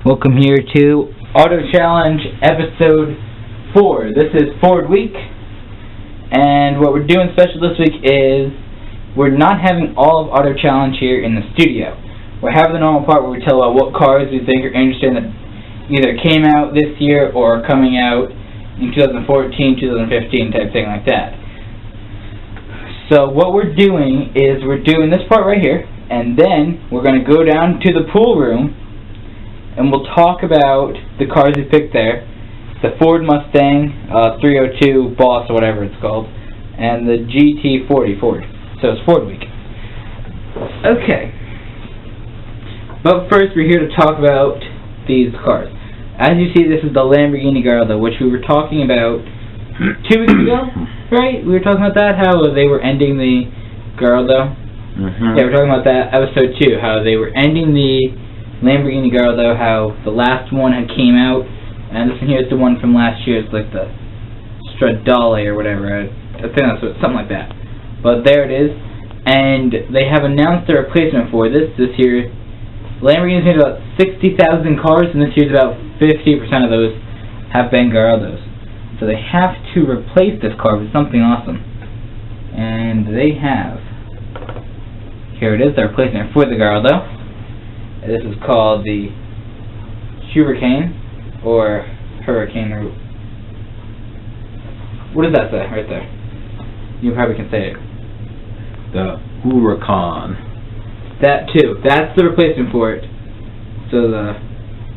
Welcome here to Auto Challenge Episode 4. This is Ford Week, and what we're doing special this week is we're not having all of Auto Challenge here in the studio. We're having the normal part where we tell about what cars we think are interesting that either came out this year or are coming out in 2014, 2015 type thing like that. So what we're doing is we're doing this part right here, and then we're going to go down to the pool room and we'll talk about the cars we picked there. The Ford Mustang 302 Boss or whatever it's called, and the GT40 Ford. So it's Ford Week. Okay. But first we're here to talk about these cars. As you see, this is the Lamborghini Gallardo, which we were talking about 2 weeks ago, right? We were talking about that, how they were ending the Gallardo. Yeah, we were talking about that, episode 2, how they were ending the Lamborghini Gallardo, how the last one had came out, and this one here is the one from last year. It's like the Stradale or whatever. I think that's something like that. But there it is, and they have announced their replacement for this year. Lamborghini's made about 60,000 cars, and this year's about 50% of those have been Gallardos. So they have to replace this car with something awesome, and they have. Here it is, the replacement for the Gallardo. This is called the Hurricane, or Hurricane, or what does that say right there? You probably can say it. The Huracan. That too. That's the replacement for it. So the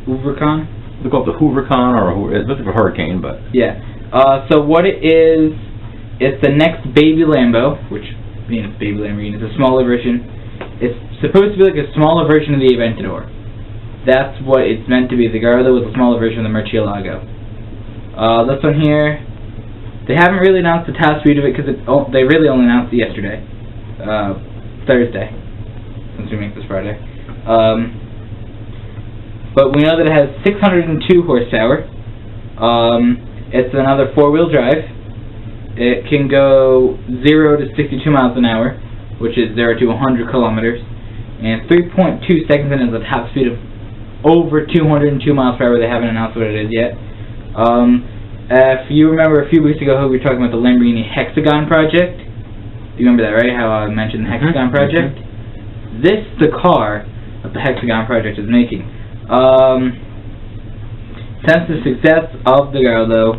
Huracan? They call it the Huracan, or it's a Hurricane, but yeah. So what it is, it's the next baby Lambo, which being it's baby Lamborghini, it's a smaller version. It's supposed to be like a smaller version of the Aventador. That's what it's meant to be. The Gallardo was a smaller version of the Murcielago. This one here, they haven't really announced the top speed of it because they really only announced it yesterday, Thursday, since we make this Friday. But we know that it has 602 horsepower. It's another four-wheel drive. It can go 0 to 62 miles an hour, which is 0 to 100 kilometers, and 3.2 seconds, and is a top speed of over 202 miles per hour. They haven't announced what it is yet. If you remember a few weeks ago, we were talking about the Lamborghini Hexagon project. You remember that, right? How I mentioned the Hexagon project? This is the car that the Hexagon project is making. Since the success of the Gallardo,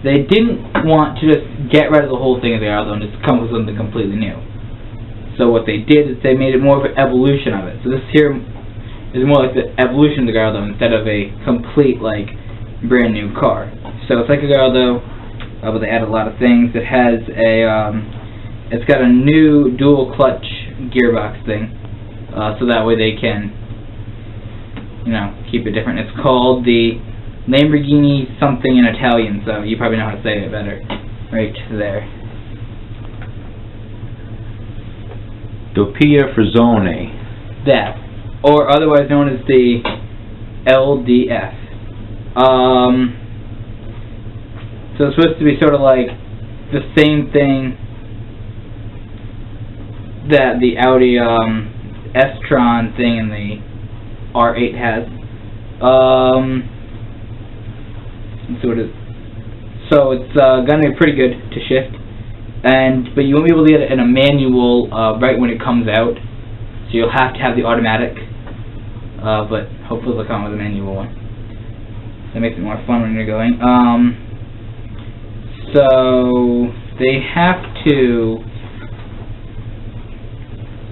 they didn't want to just get rid of the whole thing of the Gallardo and just come up with something completely new. So what they did is they made it more of an evolution of it. So this here is more like the evolution of the Gallardo instead of a complete, like, brand new car. So it's like a Gallardo, but they add a lot of things. It has a, it's got a new dual clutch gearbox thing, so that way they can, you know, keep it different. It's called the Lamborghini something in Italian, so you probably know how to say it better. Right there. Doppia Frizzone. That, or otherwise known as the LDF. So it's supposed to be sort of like the same thing that the Audi S-Tron thing in the R8 has. So it is. So it's gonna be pretty good to shift. But you won't be able to get it in a manual right when it comes out, so you'll have to have the automatic, but hopefully they'll come with a manual one. That makes it more fun when you're going. So they have to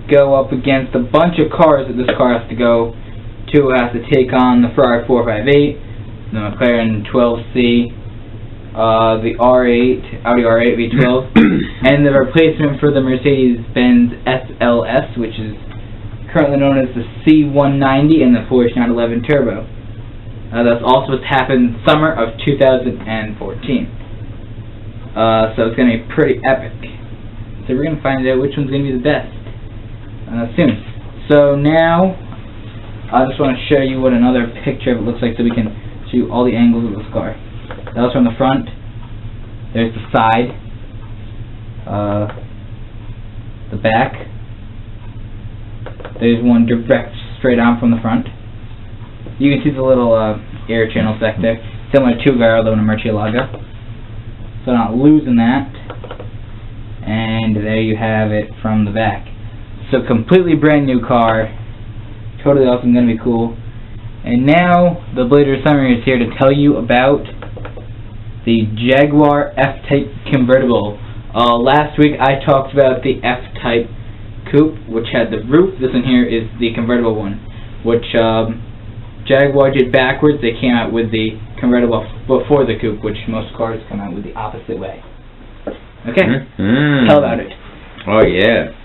go up against a bunch of cars that this car has to go to. It has to take on the Ferrari 458, the McLaren 12C, the R8, Audi R8 V12, and the replacement for the Mercedes-Benz SLS, which is currently known as the C190, and the Porsche 911 Turbo. That's all supposed to happen summer of 2014. So it's going to be pretty epic. So we're going to find out which one's going to be the best soon. So now, I just want to show you what another picture of it looks like so we can show you all the angles of this car. That was from the front. There's the side. The back. There's one direct straight on from the front. You can see the little air channels back there, similar to Gallardo and a Murcielago. So not losing that. And there you have it from the back. So completely brand new car. Totally awesome, gonna be cool. And now the Blader Summer is here to tell you about the Jaguar F-Type convertible. Last week I talked about the F-Type coupe, which had the roof. This one here is the convertible one, which Jaguar did backwards. They came out with the convertible before the coupe, which most cars come out with the opposite way. Okay, tell about it. Oh yeah.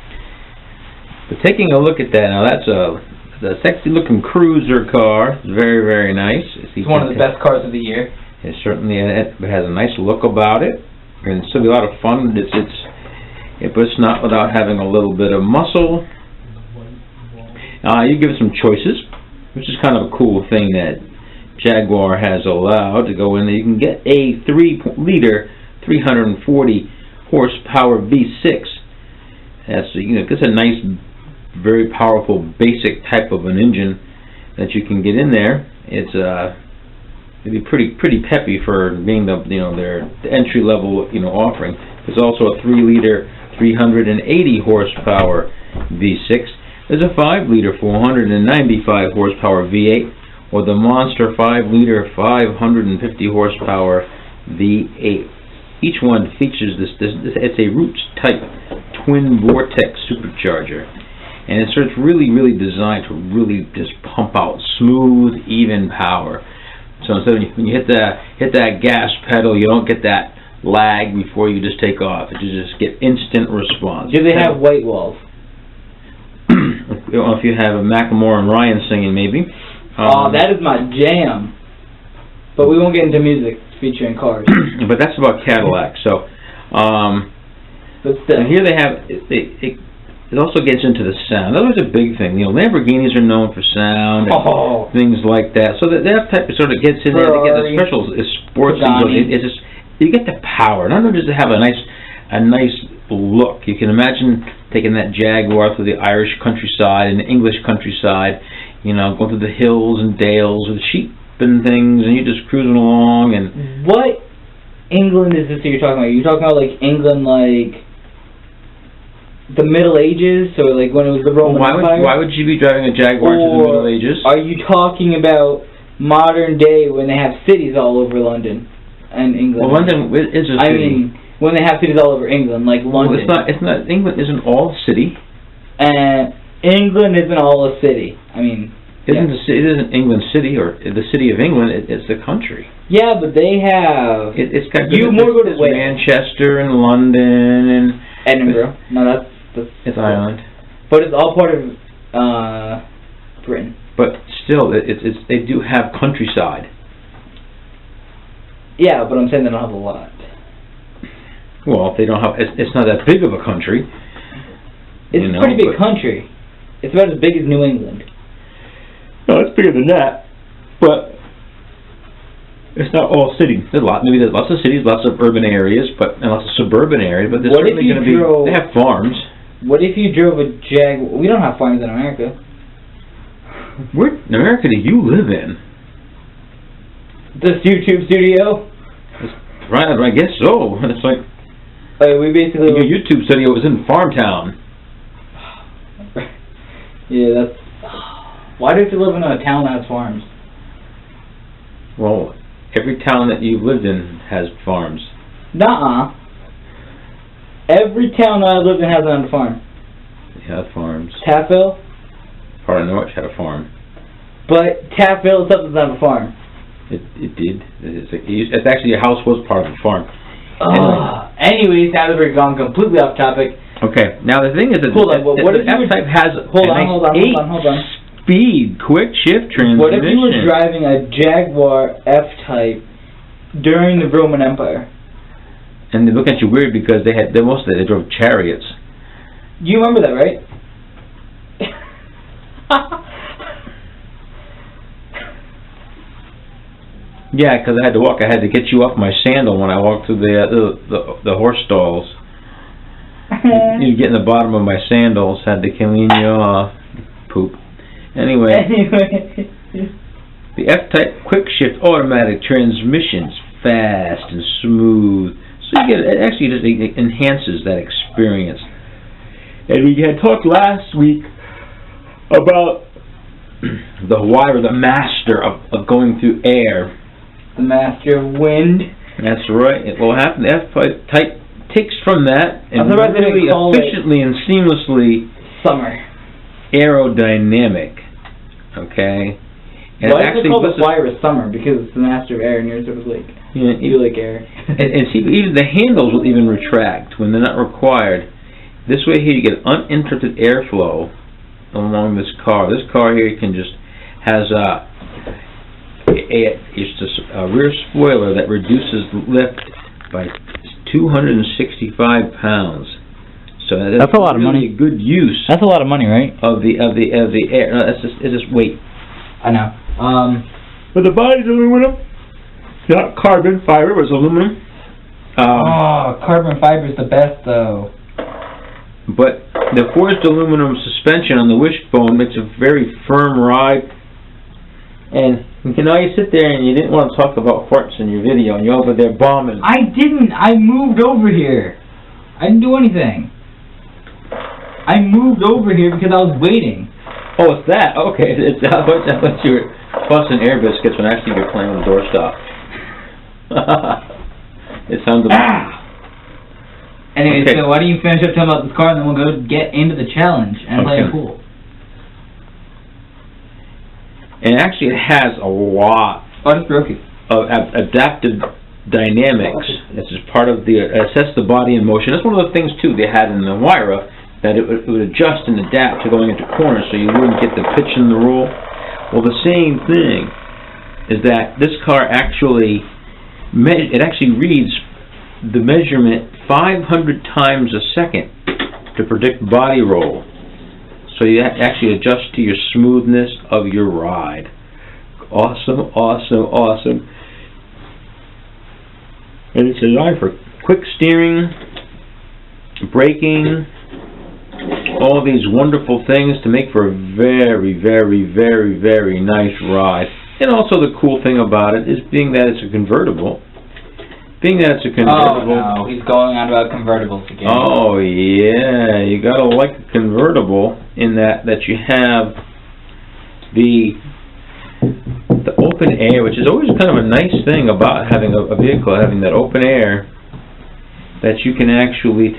But taking a look at that now, that's a sexy-looking cruiser car. It's very, very nice. It's one of the best cars of the year. It certainly it has a nice look about it, and it's still a lot of fun. But it's not without having a little bit of muscle. You give it some choices, which is kind of a cool thing that Jaguar has allowed to go in there. You can get a 3-liter, 340 horsepower V6. That's it's a nice, very powerful, basic type of an engine that you can get in there. It'd be pretty peppy for being their entry level offering. There's also a 3-liter, 380 horsepower V6. There's a 5-liter, 495 horsepower V8, or the monster 5-liter, 550 horsepower V8. Each one features this. It's a Roots type twin vortex supercharger, and it's really, really designed to really just pump out smooth, even power. So instead of when you hit that gas pedal, you don't get that lag before you just take off. You just get instant response. Do they have white walls? If you have a Macklemore and Ryan singing, maybe. That is my jam. But we won't get into music featuring cars. But that's about Cadillac. So, but still, here they have it also gets into the sound. That was a big thing. Lamborghinis are known for sound and things like that. So that type of sort of gets in there. They get the special sports. It's just you get the power. Not only does it have a nice look. You can imagine taking that Jaguar through the Irish countryside and the English countryside. Going through the hills and dales with sheep and things, and you're just cruising along. And what England is this that you're talking about? You're talking about like England, like the Middle Ages, or like when it was the Roman Empire? Why would you be driving a Jaguar to the Middle Ages? Are you talking about modern day when they have cities all over London and England? Well, London is a city. I mean, when they have cities all over England, like London. Well, it's not. England isn't all a city. And England isn't all a city. I mean, it isn't England City or the city of England. It's the country. Yeah, but they have. It's got. You more go to Manchester and London and Edinburgh. No, it's Ireland. But it's all part of Britain. But still, they do have countryside. Yeah, but I'm saying they don't have a lot. Well, they don't have. It's not that big of a country. It's a pretty big country. It's about as big as New England. No, it's bigger than that, but it's not all city. There's lots of cities, lots of urban areas, and lots of suburban areas. But there's certainly going to be. They have farms. What if you drove a Jaguar? We don't have farms in America. Where in America do you live in? This YouTube studio. Right, I guess so. It's like we basically. Your YouTube studio was in Farmtown. Yeah, that's. Why do you have to live in a town that has farms? Well, every town that you've lived in has farms. Nuh-uh. Every town that I've lived in has a farm. They have farms. Taffville? Part of Norwich had a farm. But Taffville itself doesn't have a farm. It did. It's actually, your house was part of the farm. Anyways, now that we're gone completely off topic. Okay, now the thing is that hold on, what if you F-Type has hold on. Speed, quick shift transmission. What if you were driving a Jaguar F-Type during the Roman Empire? And they look at you weird because they drove chariots. You remember that, right? Yeah, because I had to walk. I had to get you off my sandal when I walked through the horse stalls. You get in the bottom of my sandals, had to clean you off. Poop. Anyway. The F-Type quick shift automatic transmission's fast and smooth. So you get, it actually just enhances that experience. And we had talked last week about the Huayra, the master of going through air. The master of wind. That's right. What happened? The F-Type takes from that and really efficiently and seamlessly summer aerodynamic. Okay. And why is it called the Huayra summer? Because it's the master of air, and you're sort of like you like air. and see, even the handles will even retract when they're not required. This way here, you get uninterrupted airflow along this car. This car here can just has it's just a rear spoiler that reduces lift by 265 pounds. So that's a lot of really money. Good use. That's a lot of money, right? Of the air. No, it's just weight. I know. But the body's aluminum, not carbon fiber, but it's aluminum. Carbon fiber's the best though. But the forged aluminum suspension on the wishbone makes a very firm ride. And you know, you sit there and you didn't want to talk about farts in your video, and you're over there bombing. I didn't. I moved over here. I didn't do anything. I moved over here because I was waiting. Oh, it's that. Okay. I thought you were fussing air biscuits when actually you're playing with the doorstop. It sounded Anyway, okay. So why don't you finish up talking about this car, and then we'll go get into the challenge and play a pool. And actually, it has a lot of adaptive dynamics. This is part of the assess the body in motion. That's one of the things too they had in the Huayra, that it would adjust and adapt to going into corners, so you wouldn't get the pitch and the roll. Well, the same thing is that this car actually reads the measurement 500 times a second to predict body roll. So you actually adjust to your smoothness of your ride. Awesome, awesome, awesome. And it's designed for quick steering, braking, all these wonderful things to make for a very, very, very, very nice ride. And also the cool thing about it is being that it's a convertible. Oh no, he's going on about convertibles again. Oh yeah, you gotta like a convertible in that you have the open air, which is always kind of a nice thing about having a vehicle, having that open air, that you can actually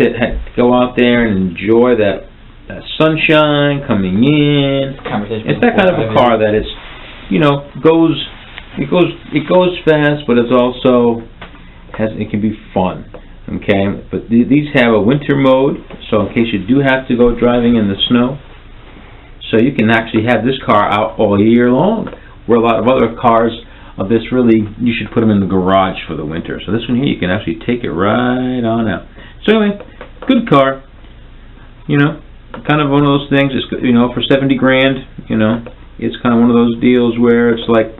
go out there and enjoy that sunshine coming in. It's that kind of a car that it's, you know, it goes fast, but it's also it can be fun. Okay, but these have a winter mode, so in case you do have to go driving in the snow, so you can actually have this car out all year long. Where a lot of other cars of this, really, you should put them in the garage for the winter. So this one here, you can actually take it right on out. So anyway, good car. You know, kind of one of those things. It's, you know, for 70 grand. You know, it's kind of one of those deals where it's like,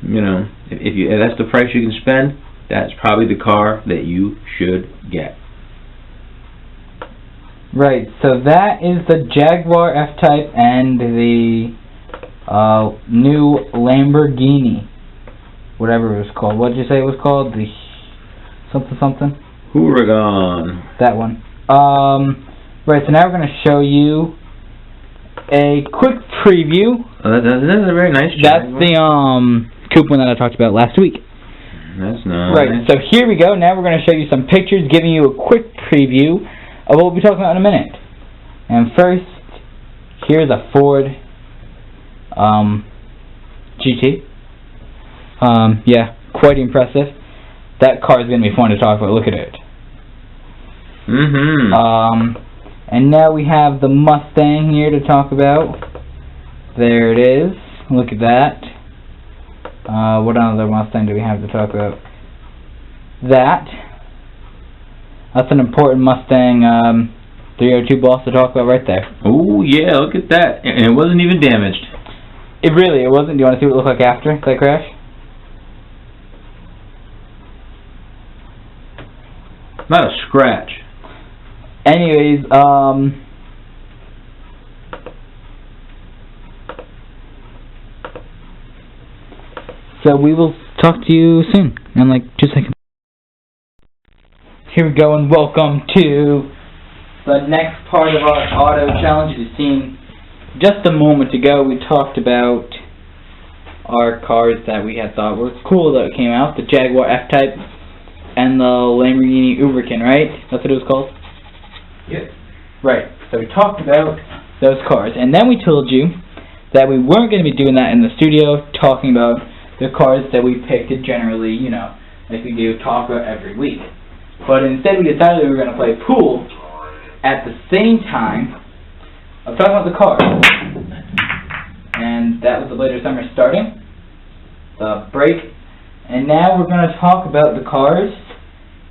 you know, if that's the price you can spend, that's probably the car that you should get. Right, so that is the Jaguar F-Type and the new Lamborghini, whatever it was called. What did you say it was called? The something? Huracan. That one. Right, so now we're going to show you a quick preview. Oh, that's a very nice Jaguar. That's the coupe one that I talked about last week. That's nice. Right, so here we go. Now we're going to show you some pictures, giving you a quick preview of what we'll be talking about in a minute. And first, here's a Ford GT. Yeah, quite impressive. That car is going to be fun to talk about. Look at it. And now we have the Mustang here to talk about. There it is. Look at that. What other Mustang do we have to talk about? That's an important Mustang 302 Boss to talk about right there. Oh yeah, look at that. And it wasn't even damaged. It wasn't. Do you want to see what it looked like after that crash? Not a scratch. Anyways, So we will talk to you soon, in like 2 seconds. Here we go, and welcome to the next part of our auto challenge. You've seen just a moment ago, we talked about our cars that we had thought were cool that came out, the Jaguar F-Type and the Lamborghini Huracan, right? That's what it was called? Yep. Right. So we talked about those cars, and then we told you that we weren't going to be doing that in the studio, talking about the cars that we picked generally, you know, like we do talk about every week. But instead we decided we were going to play pool at the same time of talking about the cars. And that was the later summer starting, the break. And now we're going to talk about the cars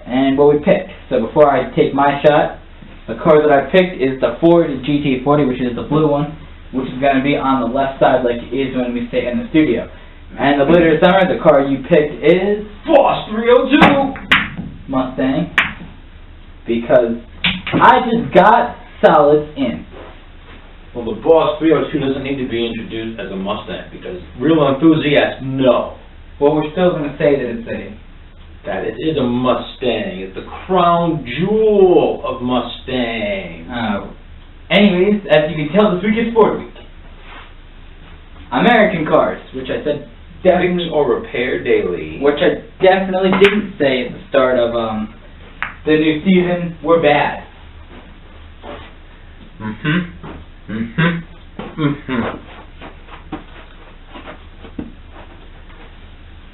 and what we picked. So before I take my shot, the car that I picked is the Ford GT40, which is the blue one, which is going to be on the left side like it is when we stay in the studio. And the later summer, the car you picked is Boss 302 Mustang, because I just got solids in. Well, the Boss 302 doesn't need to be introduced as a Mustang because real enthusiasts know Well, we're still going to say that it's that it is a Mustang. It's the crown jewel of Mustang. anyways, as you can tell, this week is Ford Week. American cars, which I said Fix or repair daily. which I definitely didn't say at the start of the new season were bad.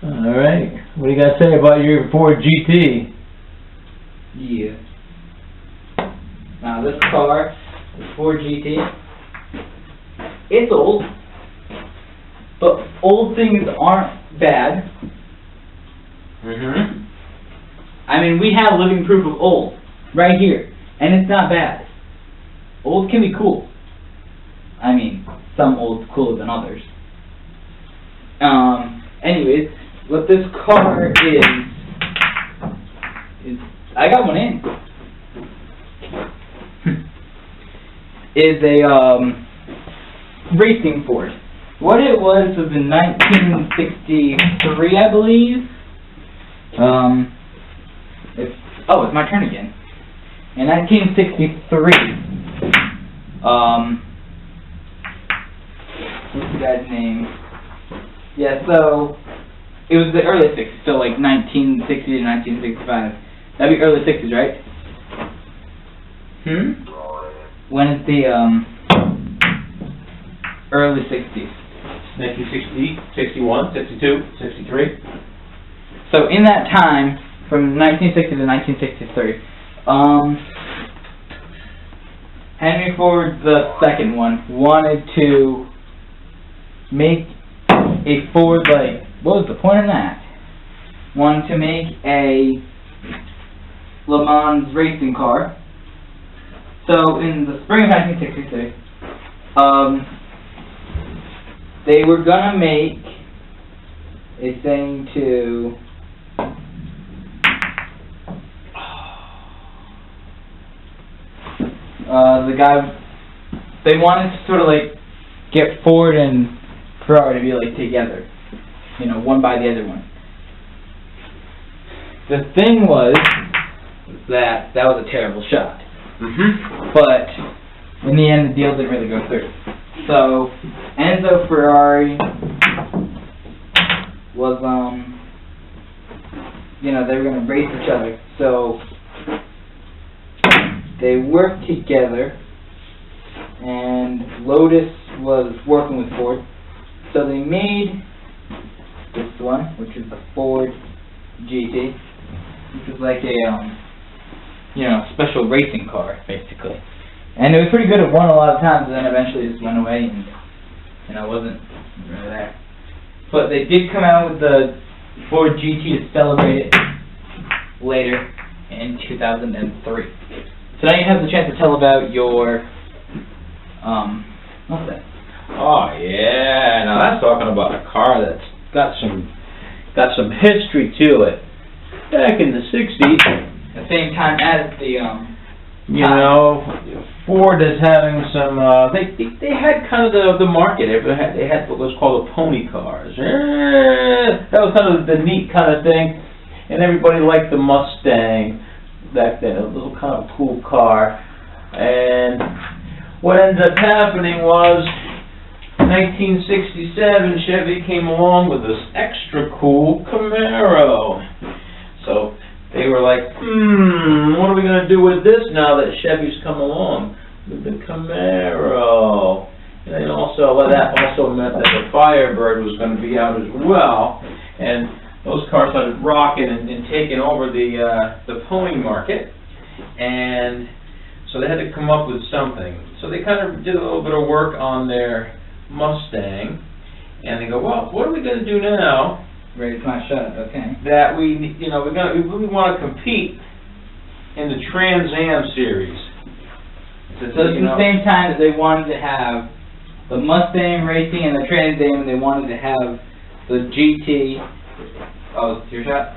Alright, what do you got to say about your Ford GT? Yeah. Now this car, the Ford GT, it's old, but old things aren't bad. I mean, we have living proof of old right here, and it's not bad. Old can be cool. I mean, some old's cooler than others. Anyways, what this car is I got one in. Is a racing Ford. What it was in 1963, I believe. It's my turn again. In 1963, what's the guy's name? Yeah, so it was the early 60s, so like 1960 to 1965. That'd be early 60s, right? When is the early 60s? 1960, 61, 62, 63. So in that time, from 1960 to 1963, Henry Ford the second one wanted to make a Ford, like, what was the point of that? Wanted to make a Le Mans racing car. So in the spring of 1966, they were gonna make a thing to they wanted to sort of like get Ford and Ferrari to be like together, you know, one by the other one. The thing was that was a terrible shot. But in the end, the deal didn't really go through. So Enzo Ferrari was, you know, they were going to race each other. So they worked together, and Lotus was working with Ford. So they made this one, which is the Ford GT, which was like a, you know, special racing car, basically. And it was pretty good. It won a lot of times, and then eventually it just went away, and, you know, wasn't really there. But they did come out with the Ford GT to celebrate it later in 2003. So now you have the chance to tell about your, what's that? Oh yeah, now that's talking about a car that's got some history to it. Back in the 60s, The same time as the, you know, Ford is having some, they had kind of the market, they had what was called the pony cars. That was kind of the neat kind of thing, and everybody liked the Mustang back then, a little kind of cool car. And what ended up happening was, 1967, Chevy came along with this extra cool Camaro. So they were like, what are we going to do with this now that Chevy's come along? With the Camaro. And then also, that also meant that the Firebird was going to be out as well. And those cars started rocking and taking over the pony market. And so they had to come up with something. So they kind of did a little bit of work on their Mustang. And they go, well, what are we going to do now? Raise my shot, okay. That we really want to compete in the Trans Am series. So it's the same time that they wanted to have the Mustang racing and the Trans Am, they wanted to have the GT. Oh, it's your shot?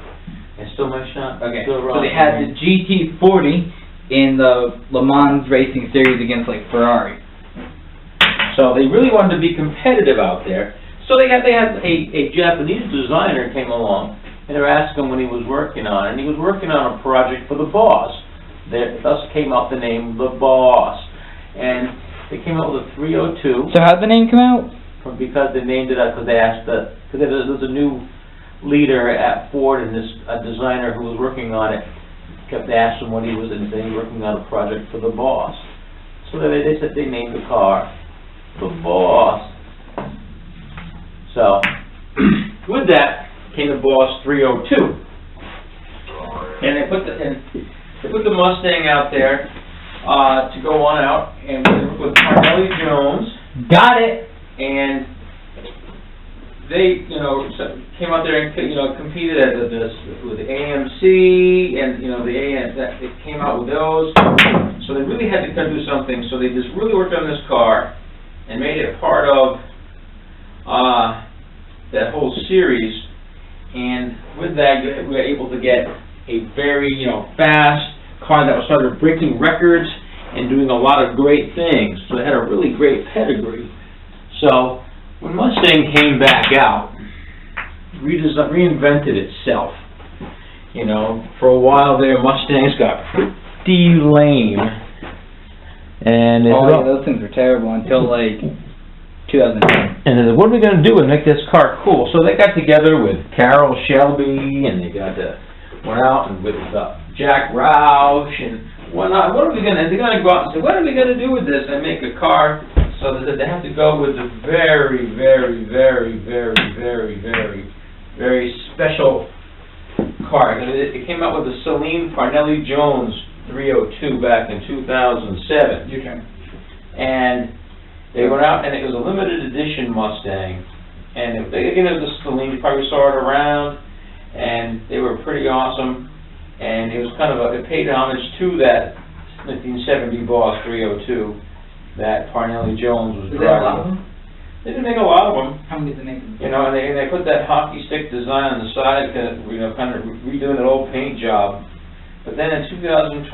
It's still my shot. Okay. So they had the GT40 in the Le Mans racing series against like Ferrari. So they really wanted to be competitive out there. So they had a Japanese designer came along, and they were asking him what he was working on, and he was working on a project for the Boss. Thus came out the name The Boss, and they came out with a 302. So how'd the name come out? Because they named it because they asked because there was a new leader at Ford, and a designer who was working on it kept asking what he was saying, working on a project for The Boss. So they said they named the car The Boss. So, with that came the Boss 302, and they put the Mustang out there to go on out, and with Parnelli Jones. Got it. And they, came out there and competed with the AMC, and they came out with those. So they really had to do something. So they just really worked on this car and made it part of that whole series, and with that we were able to get a very fast car that was started breaking records and doing a lot of great things. So they had a really great pedigree. So when Mustang came back out, reinvented itself. For a while there, Mustangs got pretty lame, and those things were terrible until like 2010. And then what are we going to do and make this car cool? So they got together with Carroll Shelby, and they went out and with Jack Roush and whatnot. What are we going to? They're going to go out and say, what are we going to do with this and make a car? So that they have to go with the very, very, very, very, very, very, very special car. It came out with the Celine Parnelli Jones 302 back in 2007. Your turn. And they went out, and it was a limited edition Mustang, and it was Celine. You probably saw it around, and they were pretty awesome. And it was kind of it paid homage to that 1970 Boss 302 that Parnelli Jones was driving. Did they have a lot of them? They didn't make a lot of them. How many did they make? And they put that hockey stick design on the side, kind of redoing an old paint job. But then in 2012,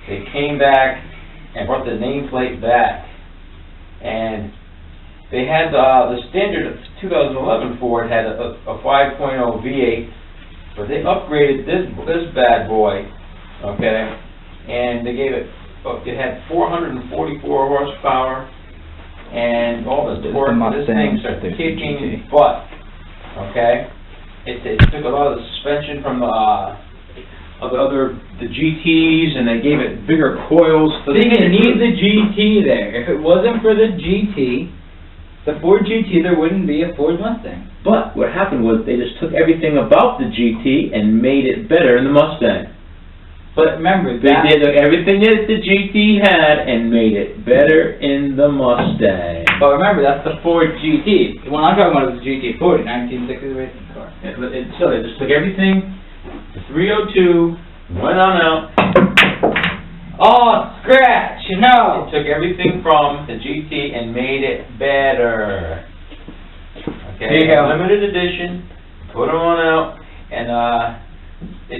they came back and brought the nameplate back. And they had the standard 2011 Ford had a 5.0 V8, but they upgraded this bad boy, okay, and they gave it had 444 horsepower and all the torque. This thing started kicking butt, okay. It took a lot of the suspension from the GTs, and they gave it bigger coils. So they didn't need the GT there. If it wasn't for the GT, the Ford GT, there wouldn't be a Ford Mustang. But what happened was they just took everything about the GT and made it better in the Mustang. But remember, they did everything that the GT had and made it better in the Mustang. But remember, that's the Ford GT. The one I'm talking about is the GT40, 1960s racing car. So they just took everything. The 302 went on out. Oh, scratch! No! It took everything from the GT and made it better. Okay, limited edition. Put them on out, and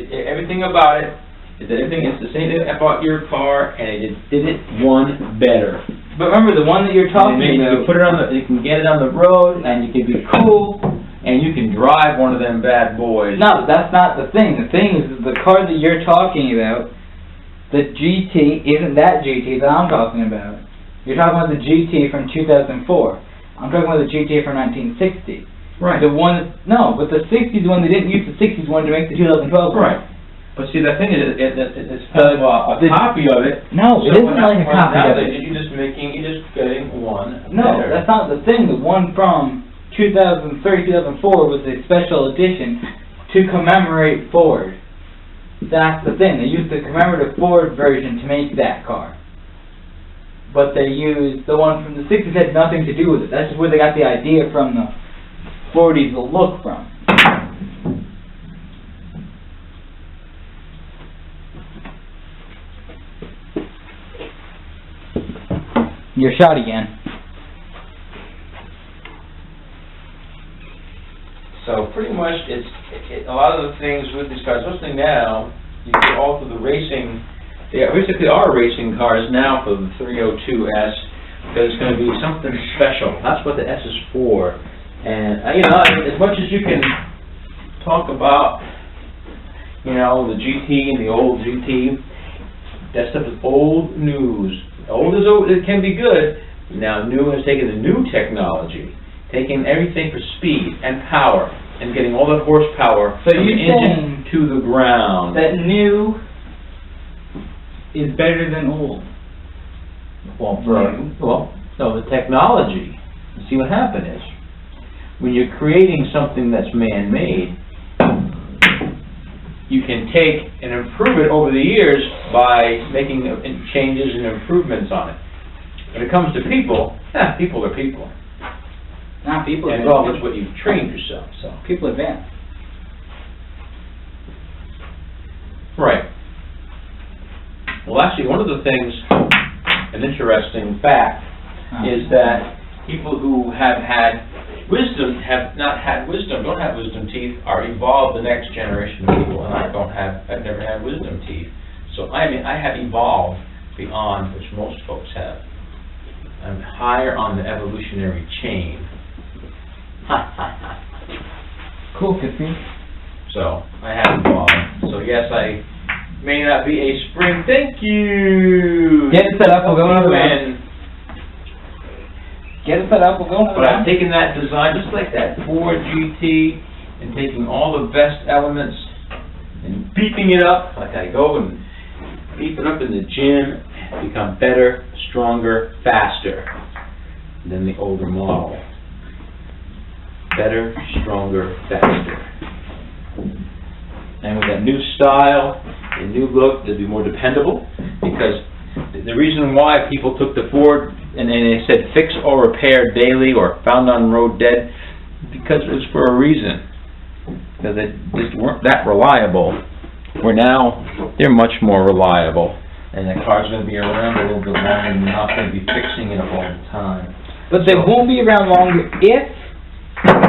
everything about it is that everything is the same thing about your car, and it just did it one better. But remember, the one that you're talking You about... can put it on the, you can get it on the road, and you can be cool, and you can drive one of them bad boys. No, that's not the thing. The thing is, the car that you're talking about, the GT, isn't that GT that I'm talking about. You're talking about the GT from 2004. I'm talking about the GT from 1960. Right. The one, no, but the 60s one, they didn't use the 60s one to make the 2012 one. Right. But see, the thing is, it's kind of a copy of it. No, it So isn't like a copy of it. You're just getting one No, better. that's not the thing. The one from 2003, 2004 was a special edition to commemorate Ford. That's the thing. They used the commemorative Ford version to make that car. But they used the one from the 60s had nothing to do with it. That's just where they got the idea from the 40s, the look from. You're shot again. So pretty much, a lot of the things with these cars, especially now, you get all through the racing. They basically are racing cars now for the 302S because it's going to be something special. That's what the S is for. And as much as you can talk about, the GT and the old GT, that stuff is old news. Old is old, it can be good. Now new is taking the new technology, taking everything for speed and power, and getting all the horsepower So from the you're engine to the ground. That new is better than old. No, the technology. See what happened is, when you're creating something that's man-made, you can take and improve it over the years by making changes and improvements on it. When it comes to people, people are people. Not people And advance. it's what you've trained yourself, so. People advance. Right. Well, actually, one of the things, an interesting fact, is that people who have had wisdom, don't have wisdom teeth, are evolved the next generation of people, and I've never had wisdom teeth. So, I have evolved beyond which most folks have. I'm higher on the evolutionary chain. Cool, Christine. So, I have evolved. So, yes, I may not be a spring. Thank you! Get it set up, we'll go another Win. round. Get it set up, we'll go another But I've round. taken that design, just like that Ford GT, and taking all the best elements and beefing it up, like I go and beef it up in the gym, become better, stronger, faster than the older model. Better, stronger, faster. And with that new style and new look, they'll be more dependable, because the reason why people took the Ford and they said fix or repair daily or found on road dead, because it was for a reason. Because they just weren't that reliable. Where now, they're much more reliable. And the car's going to be around a little bit longer, and you're not going to be fixing it all the time. But they won't be around longer if,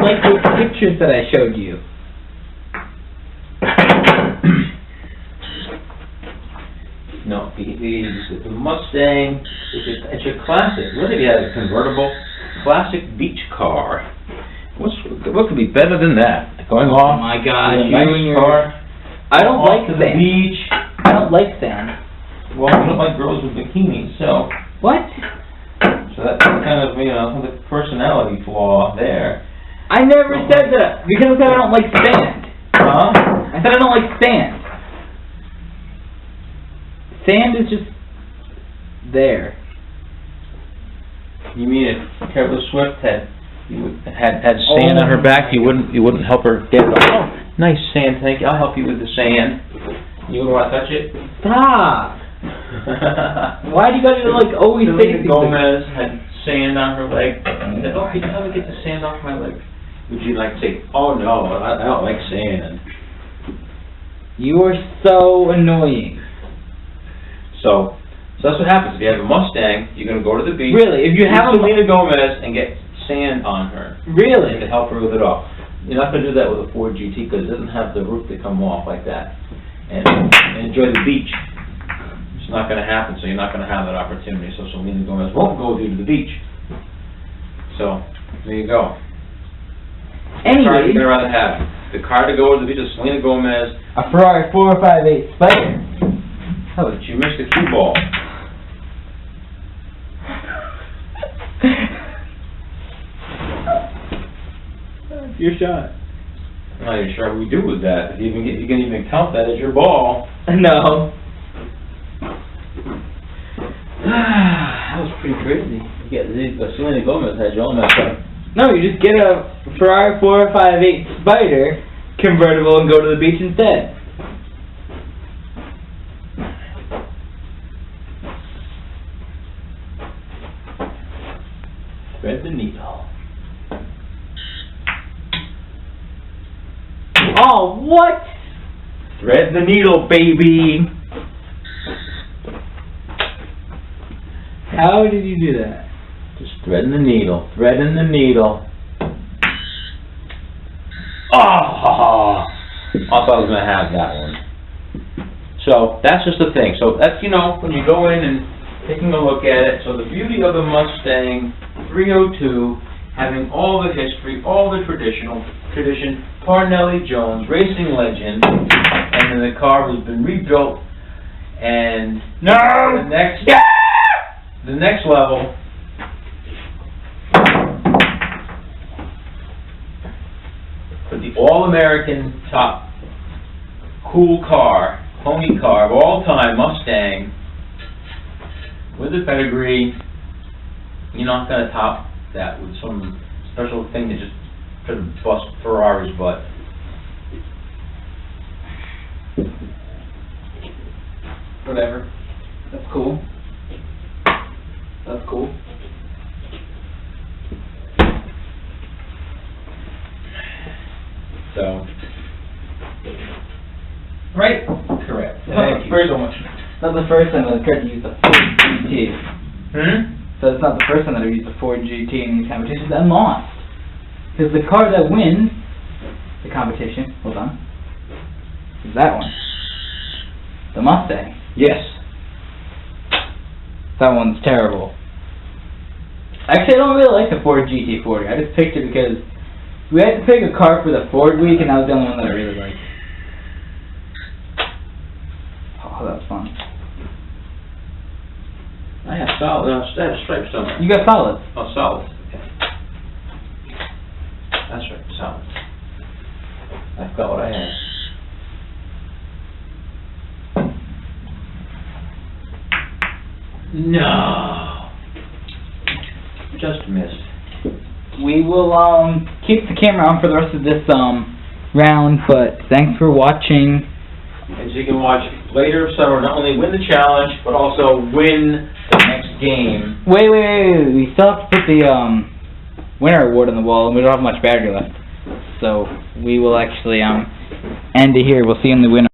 like those pictures that I showed you. No, the Mustang, it's your classic. What if you had a convertible, classic beach car? What could be better than that? Going Oh off, my gosh, in a you nice and your... car, I don't off like to the sand. beach. I don't like sand. Well, you don't like girls with bikinis, so What? that's kind of the personality flaw there. I never said that, because I said I don't like sand. Huh? I said I don't like sand. Sand is just there. You mean if Taylor Swift had sand on her back, you wouldn't help her get it off? Oh, nice sand, thank you. I'll help you with the sand. You wouldn't want to touch it? Stop! Why do you gotta always say Selena things? Gomez had sand on her leg. She said, "Oh, can you help me get the sand off my leg?" Would you say, "Oh no, I don't like sand"? You are so annoying. So that's what happens. If you have a Mustang, you're gonna go to the beach. Really, if you have a... Selena Gomez and get sand on her. Really? To help her with it off. You're not going to do that with a Ford GT because it doesn't have the roof to come off like that. and enjoy the beach. It's not going to happen, so you're not going to have that opportunity. So Selena Gomez won't go with you to the beach. So, there you go. Which car Anyway, would you rather have? The car to go to the beach with Selena Gomez. a Ferrari 458 Spider. Oh, but you missed the cue ball. Your shot. I'm not even sure what we do with that. If you can even count that as your ball. No. That was pretty crazy. You get Selena Gomez had you all messed up. No, you just get a Ferrari 458 Spider convertible and go to the beach instead. Thread the needle. Oh, what? Thread the needle, baby. How did you do that? Just threading the needle. Threading the needle. Oh! I thought I was going to have that one. So, that's just the thing. So, that's, you know, when you go in and taking a look at it. So, the beauty of the Mustang 302, having all the history, all the tradition, Parnelli Jones, racing legend, and then the car has been rebuilt, and the next level, but the all-American top cool car, pony car of all time, Mustang, with the pedigree. You're not going to top that with some special thing that just could bust Ferrari's butt. Whatever. That's cool. That's cool. So, Right? correct. Not the first one. Not the first time that Kurt used the Ford GT. So it's not the first time that I used the Ford GT in these competitions and lost. Because the car that wins the competition, hold on, is that one. The Mustang. Yes. That one's terrible. Actually, I don't really like the Ford GT40. I just picked it because we had to pick a car for the Ford week, and that was the only one that I really liked. Oh, that was fun. I have solid. I have stripes somewhere. You got solids. Oh, solid. Okay. That's right, solid. I forgot what I had. No. Just missed. We will keep the camera on for the rest of this round, but thanks for watching. As you can watch later summer, not only win the challenge, but also win the next game. Wait. We still have to put the winner award on the wall, and we don't have much battery left. So we will actually end it here. We'll see you in the winner.